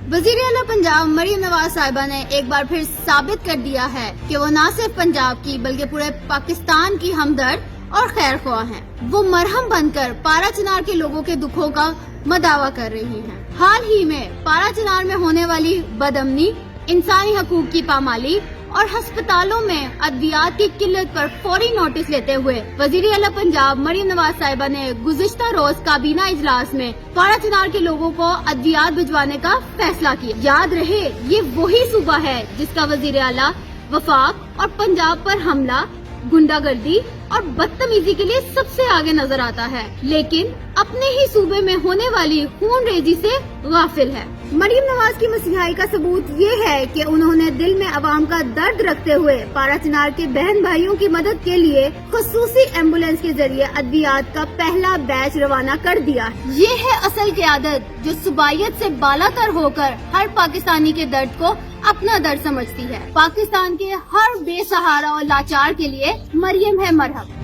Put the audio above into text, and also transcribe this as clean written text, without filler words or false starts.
वजीर आला पंजाब मरियम नवाज साहिबा ने एक बार फिर साबित कर दिया है कि वो न सिर्फ पंजाब की बल्कि पूरे पाकिस्तान की हमदर्द और खैर ख्वाह हैं। वो मरहम बनकर पारा चिनार के लोगों के दुखों का मदावा कर रही हैं। हाल ही में पारा चिनार में होने वाली बदअमनी, इंसानी हकूक की पामाली और अस्पतालों में अद्वियात की किल्लत पर फौरी नोटिस लेते हुए वजीर आला पंजाब मरियम नवाज साहिबा ने गुज़िश्ता रोज काबीना इजलास में पारा चिनार के लोगों को अद्वियात भिजवाने का फैसला किया। याद रहे, ये वही सूबा है जिसका वजीर आला वफाक और पंजाब पर हमला, गुंडागर्दी और बदतमीजी के लिए सबसे आगे नजर आता है, लेकिन अपने ही सूबे में होने वाली खून रेजी से गाफिल है। मरियम नवाज की मसीहाई का सबूत ये है कि उन्होंने दिल में अवाम का दर्द रखते हुए पारा चिनार के बहन भाइयों की मदद के लिए खुसूसी एम्बुलेंस के जरिए अद्वियात का पहला बैच रवाना कर दिया। ये है असल क़यादत जो सूबाइयत से बालातर होकर हर पाकिस्तानी के दर्द को अपना दर्द समझती है। पाकिस्तान के हर बेसहारा और लाचार के लिए मरियम है मरहम।